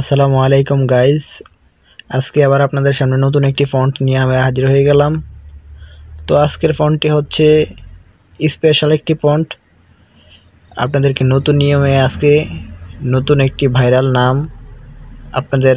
আসসালামু আলাইকুম গাইস। আজকে আবার আপনাদের সামনে নতুন একটি ফন্ট নিয়ে আমি হাজির হয়ে গেলাম। তো আজকের ফন্টটি হচ্ছে স্পেশাল একটি ফন্ট। আপনাদেরকে নতুন নিয়মে আজকে নতুন একটি ভাইরাল নাম, আপনাদের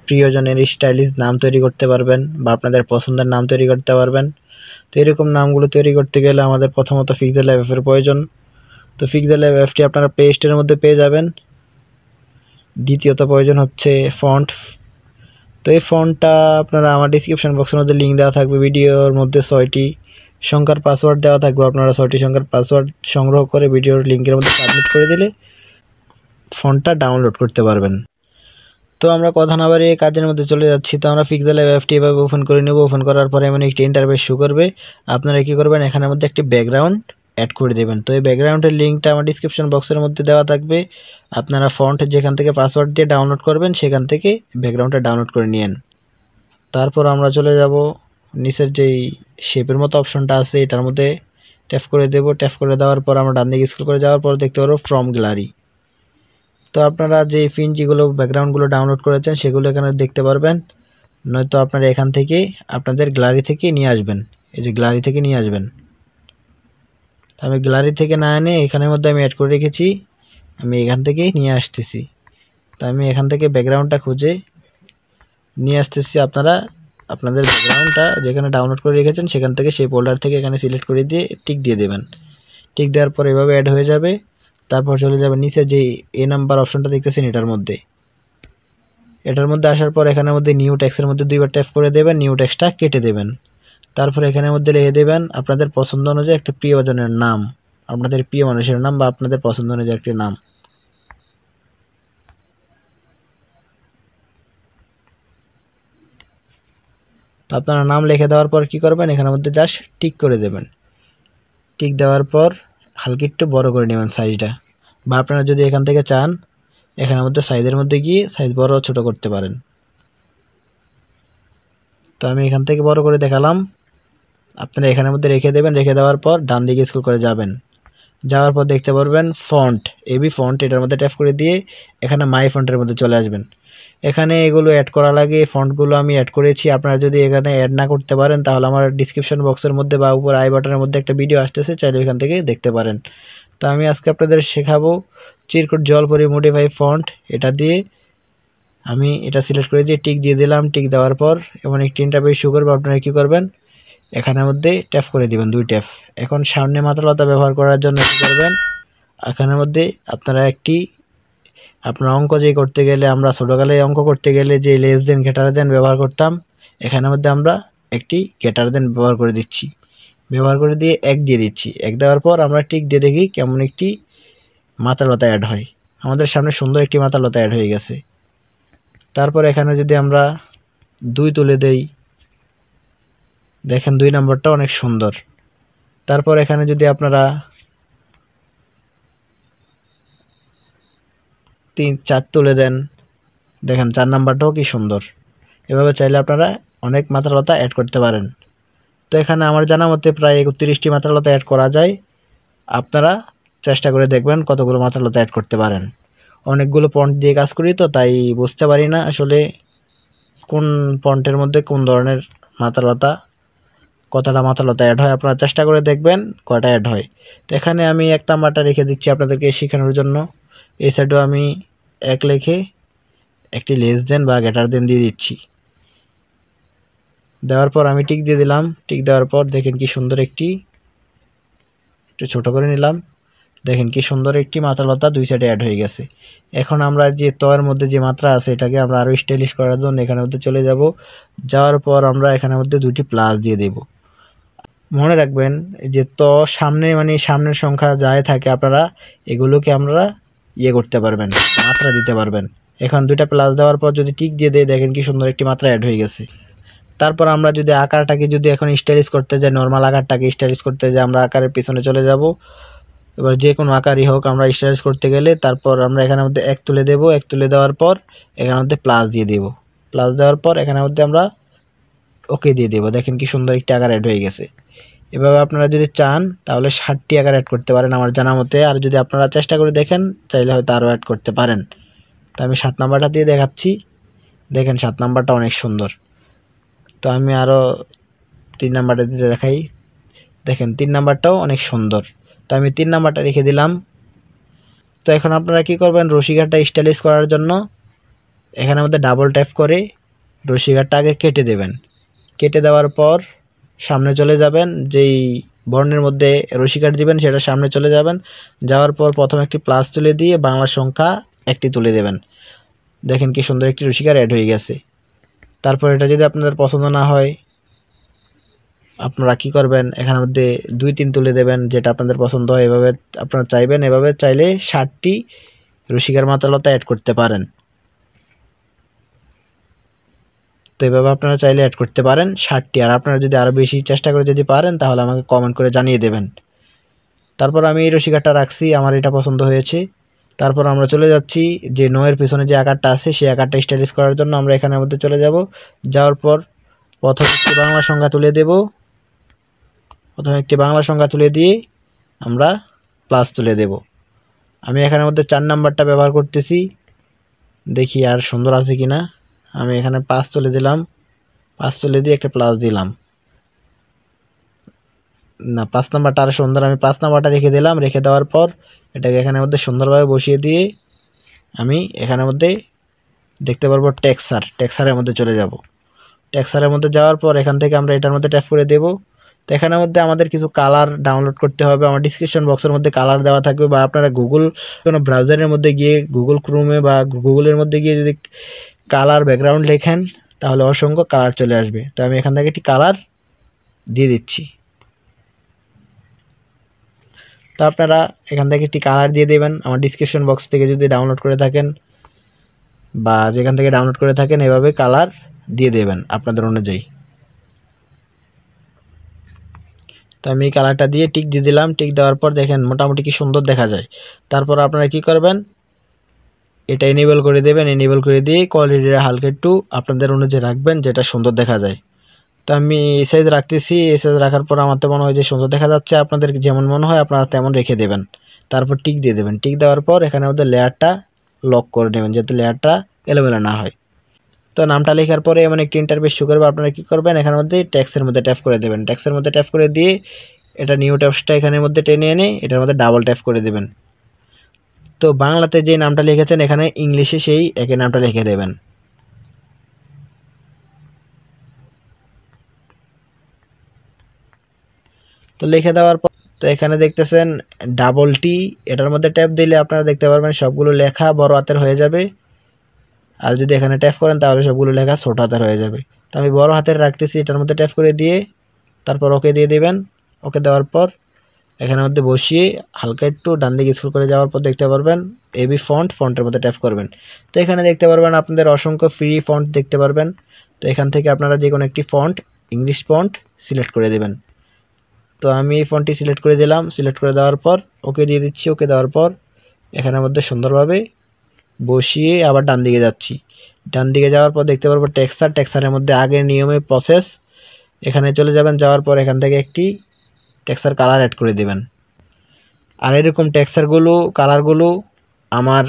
প্রিয়জনের স্টাইলিশ নাম তৈরি করতে পারবেন বা আপনাদের পছন্দের নাম তৈরি করতে পারবেন। তো এরকম নামগুলো তৈরি করতে গেলে আমাদের প্রথমত পিক্সেলল্যাব অ্যাপের প্রয়োজন। তো পিক্সেলল্যাব অ্যাপটি আপনারা প্লে স্টোরের মধ্যে পেয়ে যাবেন। দ্বিতীয়ত প্রয়োজন হচ্ছে ফন্ট। তো এই ফন্টটা আপনারা আমার ডিসক্রিপশন বক্সের মধ্যে লিঙ্ক দেওয়া থাকবে। ভিডিওর মধ্যে 6টি সংখ্যার পাসওয়ার্ড দেওয়া থাকবে। আপনারা 6টি সংখ্যার পাসওয়ার্ড সংগ্রহ করে ভিডিওর লিঙ্কের মধ্যে সাবমিট করে দিলে ফন্টটা ডাউনলোড করতে পারবেন। তো আমরা কথা না বাড়িয়ে কাজের মধ্যে চলে যাচ্ছি। তো আমরা পিক্সেলল্যাব অ্যাপটি এভাবে ওপেন করে নেব। ওপেন করার পরে এমন একটি ইন্টারফেস শো করবে। আপনারা কী করবেন, এখানের মধ্যে একটি ব্যাকগ্রাউন্ড অ্যাড করে দেবেন। তো এই ব্যাকগ্রাউন্ডের লিঙ্কটা আমার ডিসক্রিপশন বক্সের মধ্যে দেওয়া থাকবে। আপনারা ফন্ট যেখান থেকে পাসওয়ার্ড দিয়ে ডাউনলোড করবেন সেখান থেকে ব্যাকগ্রাউন্ডটা ডাউনলোড করে নিন। তারপর আমরা চলে যাব নিচের যেই শেপের মতো অপশনটা আছে এটার মধ্যে ট্যাপ করে দেব। ট্যাপ করে দেওয়ার পর আমরা ডান দিকে স্ক্রল করে যাওয়ার পর দেখতে পারবো ফ্রম গ্যালারি। তো আপনারা যে পিএনজিগুলো ব্যাকগ্রাউন্ডগুলো ডাউনলোড করেছেন সেগুলো এখানে দেখতে পারবেন, নয়তো আপনারা এখান থেকে আপনাদের গ্যালারি থেকে নিয়ে আসবেন। এই যে গ্যালারি থেকে নিয়ে আসবেন। আমি গ্যালারি থেকে না এনে এখানের মধ্যে আমি অ্যাড করে রেখেছি, আমি এখান থেকে নিয়ে আসতেছি। তো আমি এখান থেকে ব্যাকগ্রাউন্ডটা খুঁজে নিয়ে আসতেছি। আপনারা আপনাদের ব্যাকগ্রাউন্ডটা যেখানে ডাউনলোড করে রেখেছেন সেখান থেকে সেই ফোল্ডার থেকে এখানে সিলেক্ট করে দিয়ে টিক দিয়ে দেবেন। টিক দেওয়ার পর এভাবে অ্যাড হয়ে যাবে। তারপর চলে যাবে নিচে যে এ নাম্বার অপশনটা দেখতেছেন এটার মধ্যে আসার পর এখানের মধ্যে নিউ টেক্সটের মধ্যে দুইবার ট্যাপ করে দেবেন। নিউ টেক্সটটা কেটে দেবেন। তারপর এখানের মধ্যে লিখে দেবেন আপনাদের পছন্দ অনুযায়ী একটা প্রিয়জনের নাম, আপনাদের প্রিয় মানুষের নাম বা আপনাদের পছন্দ অনুযায়ী একটি নাম। তো আপনারা নাম লিখে দেওয়ার পর কি করবেন, এখানের মধ্যে জাস্ট টিক করে দেবেন। টিক দেওয়ার পর হালকা একটু বড় করে নেবেন সাইজটা, বা আপনারা যদি এখান থেকে চান এখানের মধ্যে সাইজের মধ্যে গিয়ে সাইজ বড় ছোট করতে পারেন। তো আমি এখান থেকে বড় করে দেখালাম। আপনারা এখানের মধ্যে রেখে দেবেন। রেখে দেওয়ার পর ডান দিকে স্ক্রল করে যাবেন। যাওয়ার পর দেখতে পারবেন ফন্ট, এবি ফন্ট, এটার মধ্যে ট্যাপ করে দিয়ে এখানে মাই ফন্টের মধ্যে চলে আসবেন। এখানে এগুলো অ্যাড করা লাগে, ফন্টগুলো আমি অ্যাড করেছি। আপনারা যদি এখানে অ্যাড না করতে পারেন তাহলে আমার ডিসক্রিপশন বক্সের মধ্যে বা উপর আই বাটনের মধ্যে একটা ভিডিও আসতেছে, চাইলে ওইখান থেকে দেখতে পারেন। তো আমি আজকে আপনাদের শেখাবো চিরকুট জলপরি মডিফাই ফন্ট। এটা দিয়ে আমি এটা সিলেক্ট করে দিয়ে টিক দিয়ে দিলাম। টিক দেওয়ার পর এমন একটি ইন্টারফেস শো করবে। আপনারা কী করবেন, এখানের মধ্যে ট্যাপ করে দিবেন, 2 ট্যাপ। এখন সামনে মাত্রালতা ব্যবহার করার জন্য কী করবেন, এখানের মধ্যে আপনারা আপনার অঙ্ক যে করতে গেলে আমরা ছোটোকালে অঙ্ক করতে গেলে যে লেস দেন গ্রেটার দেন ব্যবহার করতাম, এখানের মধ্যে আমরা একটি গ্রেটার দেন ব্যবহার করে দিচ্ছি। ব্যবহার করে দিয়ে 1 দিয়ে দিচ্ছি। 1 দেওয়ার পর আমরা টিক দিয়ে দেখি কেমন একটি মাত্রালতা অ্যাড হয়। আমাদের সামনে সুন্দর একটি মাত্রালতা অ্যাড হয়ে গেছে। তারপর এখানে যদি আমরা 2 তুলে দেই, দেখেন 2 নম্বরটা অনেক সুন্দর। তারপর এখানে যদি আপনারা 3, 4 তুলে দেন, দেখেন 4 নাম্বারটাও কি সুন্দর। এভাবে চাইলে আপনারা অনেক মাত্রালতা অ্যাড করতে পারেন। তো এখানে আমার জানা মতে প্রায় 31টি মাত্রালতা অ্যাড করা যায়। আপনারা চেষ্টা করে দেখবেন কতগুলো মাত্রালতা অ্যাড করতে পারেন। অনেকগুলো ফন্ট দিয়ে কাজ করি তো তাই বুঝতে পারি না আসলে কোন ফন্টের মধ্যে কোন ধরনের কতটা মাত্রালতা অ্যাড হয়। আপনারা চেষ্টা করে দেখবেন কয়টা অ্যাড হয়। তো এখানে আমি 1 নাম্বারটা রেখে দিচ্ছি আপনাদেরকে শেখানোর জন্য। এই সাইডেও আমি 1 লিখে একটি লেস দেন বা গ্রেটার দেন দিয়ে দিচ্ছি। দেওয়ার পর আমি টিক দিয়ে দিলাম। টিক দেওয়ার পর দেখেন কি সুন্দর একটু ছোট করে নিলাম। দেখেন কি সুন্দর একটি মাত্রালতা 2 সাইডে অ্যাড হয়ে গেছে। এখন আমরা যে তয়ের মধ্যে যে মাত্রা আছে এটাকে আমরা আরও স্টাইলিশ করার জন্য এখানের মধ্যে চলে যাব। যাওয়ার পর আমরা এখানের মধ্যে 2টি প্লাস দিয়ে দেব। মনে রাখবেন যে সামনে সামনের সংখ্যা যাই থাকে আপনারা এগুলোকে আমরা করতে পারবেন, মাত্রা দিতে পারবেন। এখন 2টা প্লাস দেওয়ার পর যদি টিক দিয়ে দেই, দেখেন কি সুন্দর একটি মাত্রা অ্যাড হয়ে গেছে। তারপর আমরা যদি আকারটাকে যদি এখন স্টাইলিশ করতে যাই, নর্মাল আকারটাকে স্টাইলিশ করতে যাই, আমরা আকারের পিছনে চলে যাব। এবার যে কোনো আকারই হোক আমরা স্টাইলিশ করতে গেলে তারপর আমরা এখানের মধ্যে 1 তুলে দেব। 1 তুলে দেওয়ার পর এখানের মধ্যে প্লাস দিয়ে দেব। প্লাস দেওয়ার পর এখানের মধ্যে আমরা ওকে দিয়ে দেব। দেখেন কি সুন্দর একটি আকার অ্যাড হয়ে গেছে। এভাবে আপনারা যদি চান তাহলে 60টি আকার অ্যাড করতে পারেন আমার জানা মতে। আর যদি আপনারা চেষ্টা করে দেখেন চাইলে হয়তো আরও অ্যাড করতে পারেন। তো আমি 7 নাম্বারটা দিয়ে দেখাচ্ছি। দেখেন 7 নাম্বারটা অনেক সুন্দর। তো আমি আরও 3 নাম্বারটা দিয়ে দেখাই। দেখেন 3 নাম্বারটাও অনেক সুন্দর। তো আমি 3 নাম্বারটা রেখে দিলাম। তো এখন আপনারা কি করবেন, রশিগারটা স্টাইলিশ করার জন্য এখানের মধ্যে ডাবল ট্যাপ করে রশিগারটা আগে কেটে দেবেন। কেটে দেওয়ার পর সামনে চলে যাবেন, যেই বর্ণের মধ্যে রশিগার দিবেন সেটা সামনে চলে যাবেন। যাওয়ার পর প্রথম একটি প্লাস তুলে দিয়ে বাংলা সংখ্যা একটি তুলে দেবেন। দেখেন কি সুন্দর একটি রশিগার অ্যাড হয়ে গেছে। তারপর এটা যদি আপনাদের পছন্দ না হয়, আপনারা কি করবেন, এখানের মধ্যে 2-3 তুলে দেবেন, যেটা আপনাদের পছন্দ হয়। এভাবে আপনারা চাইবেন, এভাবে চাইলে 60টি রশিগার মাতালতা অ্যাড করতে পারেন। তো এভাবে আপনারা চাইলে অ্যাড করতে পারেন 60টি। আর আপনারা যদি আরও বেশি চেষ্টা করে যদি পারেন তাহলে আমাকে কমেন্ট করে জানিয়ে দেবেন। তারপর আমি এই রশিগারটা রাখছি, আমার এটা পছন্দ হয়েছে। তারপর আমরা চলে যাচ্ছি যে নয়ের পেছনে যে আকারটা আছে সেই আকারটা স্টাইলিশ করার জন্য আমরা এখানের মধ্যে চলে যাব। যাওয়ার পর প্রথমে একটি বাংলা সংখ্যা তুলে দেব। প্রথমে একটি বাংলা সংখ্যা তুলে দিয়ে আমরা প্লাস তুলে দেব। আমি এখানের মধ্যে 4 নাম্বারটা ব্যবহার করতেছি, দেখি আর সুন্দর আছে কিনা। আমি এখানে 5 তুলে দিলাম, 5 তুলে দিয়ে একটা প্লাস দিলাম। না, 5 নাম্বারটা আরো সুন্দর। আমি 5 নাম্বারটা রেখে দিলাম। রেখে দেওয়ার পর এটাকে এখানের মধ্যে সুন্দরভাবে বসিয়ে দিয়ে আমি এখানের মধ্যে দেখতে পারবো টেক্সচারের মধ্যে চলে যাব। টেক্সচারের মধ্যে যাওয়ার পর এখান থেকে আমরা এটার মধ্যে ট্যাপ করে দেব। তো এখানের মধ্যে আমাদের কিছু কালার ডাউনলোড করতে হবে। আমার ডিসক্রিপশন বক্সের মধ্যে কালার দেওয়া থাকবে, বা আপনারা গুগল কোনো ব্রাউজারের মধ্যে গিয়ে গুগল ক্রোমে বা গুগলের মধ্যে গিয়ে যদি কালার ব্যাকগ্রাউন্ড লেখেন তাহলে অসংখ্য কালার চলে আসবে। তো আমি এখান থেকে একটি কালার দিয়ে দিচ্ছি। তো আপনারা এখান থেকে একটি কালার দিয়ে দেবেন। আমার ডিসক্রিপশন বক্স থেকে যদি ডাউনলোড করে থাকেন বা যেখান থেকে ডাউনলোড করে থাকেন, এভাবে কালার দিয়ে দেবেন আপনাদের অনুযায়ী। তো আমি এই কালারটা দিয়ে টিক দিয়ে দিলাম। টিক দেওয়ার পর দেখেন মোটামুটি কি সুন্দর দেখা যায়। তারপর আপনারা কি করবেন, এটা এনেবল করে দেবেন। এনেবল করে দিয়ে কোয়ালিটিটা হালকা একটু আপনাদের অনুযায়ী রাখবেন, যেটা সুন্দর দেখা যায়। তো আমি এই সাইজ রাখতেছি। এই সাইজ রাখার পর আমার তো মনে হয় যে সুন্দর দেখা যাচ্ছে। আপনাদের যেমন মনে হয় আপনারা তেমন রেখে দেবেন। তারপর টিক দিয়ে দেবেন। টিক দেওয়ার পর এখানে মধ্যে লেয়ারটা লক করে নেবেন, যাতে লেয়ারটা এলোমেলো না হয়। তো নামটা লেখার পরে এমন একটি ইন্টারফেস শো করবে। আপনারা কি করবেন, এখানের মধ্যে ট্যাক্সের মধ্যে ট্যাপ করে দেবেন। ট্যাক্সের মধ্যে ট্যাপ করে দিয়ে এটা নিউ ট্যাক্সটা এখানের মধ্যে টেনে এনে এটার মধ্যে ডাবল ট্যাপ করে দেবেন। তো বাংলাতে যে নামটা লিখেছেন এখানে ইংলিশে সেই একই নামটা লিখে দেবেন। তো লিখে দেওয়ার পর তো এখানে দেখতেছেন ডাবল টি, এটার মধ্যে ট্যাপ দিলে আপনারা দেখতে পারবেন সবগুলো লেখা বড় হাতের হয়ে যাবে। আর যদি এখানে ট্যাপ করেন তাহলে সবগুলো লেখা ছোট হাতের হয়ে যাবে। তো আমি বড় হাতের রাখতেছি, এটার মধ্যে ট্যাপ করে দিয়ে তারপর ওকে দিয়ে দিবেন। ওকে দেওয়ার পর এখানের মধ্যে বসিয়ে হালকা একটু ডান দিকে স্ক্রল করে যাওয়ার পর দেখতে পারবেন এবি ফন্টের মধ্যে ট্যাপ করবেন। তো এখানে দেখতে পারবেন আপনাদের অসংখ্য ফ্রি ফন্ট দেখতে পারবেন। তো এখান থেকে আপনারা যে কোনো একটি ফন্ট, ইংলিশ ফন্ট সিলেক্ট করে দেবেন। তো আমি এই ফন্টটি সিলেক্ট করে দিলাম। সিলেক্ট করে দেওয়ার পর ওকে দিয়ে দিচ্ছি। ওকে দেওয়ার পর এখানের মধ্যে সুন্দরভাবে বসিয়ে আবার ডান দিকে যাচ্ছি। ডান দিকে যাওয়ার পর দেখতে পারবো টেক্সচারের মধ্যে আগের নিয়মে প্রসেস, এখানে চলে যাবেন। যাওয়ার পর এখান থেকে একটি টেক্সচার কালার অ্যাড করে দিবেন। আর এরকম টেক্সচারগুলো কালারগুলো আমার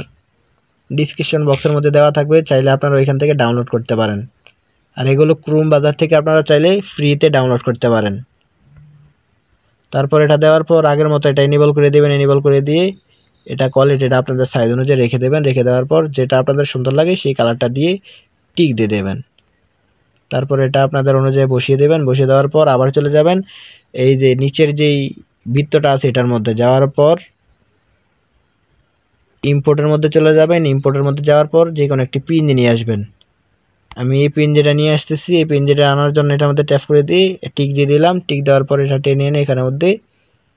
ডিসক্রিপশন বক্সের মধ্যে দেওয়া থাকবে, চাইলে আপনারা ওইখান থেকে ডাউনলোড করতে পারেন। আর এগুলো ক্রোম বাজার থেকে আপনারা চাইলে ফ্রিতে ডাউনলোড করতে পারেন। তারপর এটা দেওয়ার পর আগের মতো এটা এনেবল করে দেবেন। এনেবল করে দিয়ে এটা কোয়ালিটিটা আপনাদের সাইজ অনুযায়ী রেখে দেবেন। রেখে দেওয়ার পর যেটা আপনাদের সুন্দর লাগে সেই কালারটা দিয়ে টিক দিয়ে দেবেন। তারপর এটা আপনাদের অনুযায়ী বসিয়ে দেবেন। বসিয়ে দেওয়ার পর আবার চলে যাবেন এই যে নিচের যেই বৃত্তটা আছে এটার মধ্যে। যাওয়ার পর ইম্পোর্টের মধ্যে চলে যাবেন। ইম্পোর্টের মধ্যে যাওয়ার পর যে কোনো একটি পিন নিয়ে আসবেন। আমি এই পিন যেটা নিয়ে আসতেছি, এই পিন যেটা আনার জন্য এটার মধ্যে ট্যাপ করে দিয়ে টিক দিয়ে দিলাম। টিক দেওয়ার পর এটা টেনে এনে এখানের মধ্যে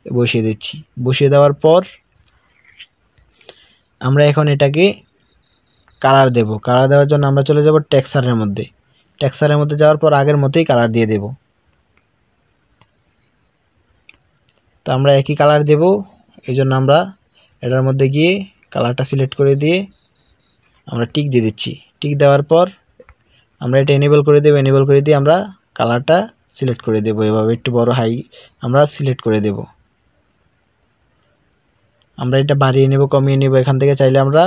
বসিয়ে দিচ্ছি। বসিয়ে দেওয়ার পর আমরা এখন এটাকে কালার দেব। কালার দেওয়ার জন্য আমরা চলে যাব টেক্সচারের মধ্যে। টেক্সচারের মধ্যে যাওয়ার পর আগের মতোই কালার দিয়ে দেব। তো আমরা একই কালার দেব, এই জন্য আমরা এটার মধ্যে গিয়ে কালারটা সিলেক্ট করে দিয়ে আমরা টিক দিয়ে দিচ্ছি। টিক দেওয়ার পর আমরা এটা এনেবল করে দেব। এনেবল করে দিয়ে আমরা কালারটা সিলেক্ট করে দেব। এভাবে একটু বড় হাই আমরা সিলেক্ট করে দেব। আমরা এটা বাড়িয়ে নেব, কমিয়ে নেব। এখান থেকে চাইলে আমরা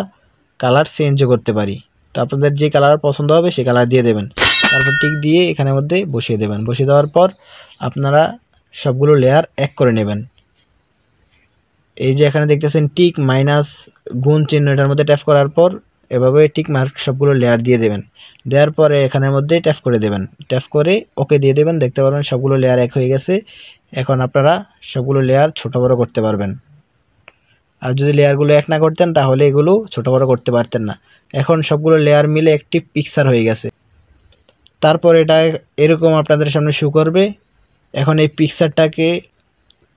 কালার চেঞ্জও করতে পারি। তো আপনাদের যে কালার পছন্দ হবে সেই কালার দিয়ে দেবেন। তারপর টিক দিয়ে এখানের মধ্যে বসিয়ে দেবেন। বসিয়ে দেওয়ার পর আপনারা সবগুলো লেয়ার এক করে নেবেন। এই যে এখানে দেখতেছেন টিক মাইনাস গুণ চিহ্ন, এটার মধ্যে ট্যাপ করার পর এভাবে টিক মার্ক সবগুলো লেয়ার দিয়ে দেবেন। দেওয়ার পরে এখানের মধ্যে ট্যাপ করে দেবেন। ট্যাপ করে ওকে দিয়ে দেবেন। দেখতে পারবেন সবগুলো লেয়ার এক হয়ে গেছে। এখন আপনারা সবগুলো লেয়ার ছোট বড় করতে পারবেন। আর যদি লেয়ারগুলো এক না করতেন তাহলে এগুলো ছোট বড় করতে পারতেন না। এখন সবগুলো লেয়ার মিলে একটি পিকচার হয়ে গেছে। তারপর এটা এরকম আপনাদের সামনে শো করবে। এখন এই পিকচারটাকে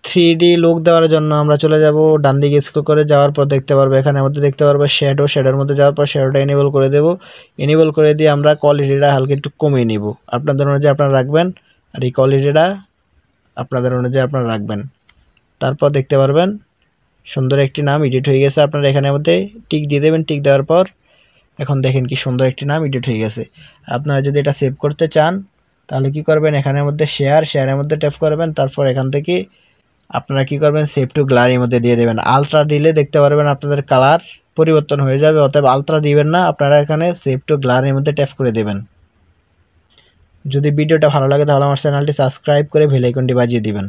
3D লুক দেওয়ার জন্য আমরা চলে যাব ডান দিকে স্ক্রল করে, যাওয়ার পর দেখতে পারবো এখানের মধ্যে দেখতে পারবো শ্যাডোর মধ্যে যাওয়ার পর শ্যাডোটা এনেবল করে দেব। এনেবল করে দিয়ে আমরা কোয়ালিটিটা হালকা একটু কমিয়ে নিব। আপনাদের অনুযায়ী আপনারা রাখবেন, আর এই কোয়ালিটিটা আপনাদের অনুযায়ী আপনারা রাখবেন। তারপর দেখতে পারবেন সুন্দর একটি নাম এডিট হয়ে গেছে। আপনারা এখানের মধ্যে টিক দিয়ে দেবেন। টিক দেওয়ার পর এখন দেখেন কি সুন্দর একটি নাম এডিট হয়ে গেছে। আপনারা যদি এটা সেভ করতে চান তাহলে কি করবেন, এখানের মধ্যে শেয়ারের মধ্যে ট্যাপ করবেন। তারপর এখান থেকে আপনারা কি করবেন, সেভ টু গ্যালারির মধ্যে দিয়ে দেবেন। আলট্রা দিলে দেখতে পারবেন আপনাদের কালার পরিবর্তন হয়ে যাবে। অতএব আলট্রা দিবেন না, আপনারা এখানে সেভ টু গ্যালারির মধ্যে ট্যাপ করে দেবেন। যদি ভিডিওটা ভালো লাগে তাহলে আমার চ্যানেলটি সাবস্ক্রাইব করে বেল আইকনটি বাজিয়ে দিবেন।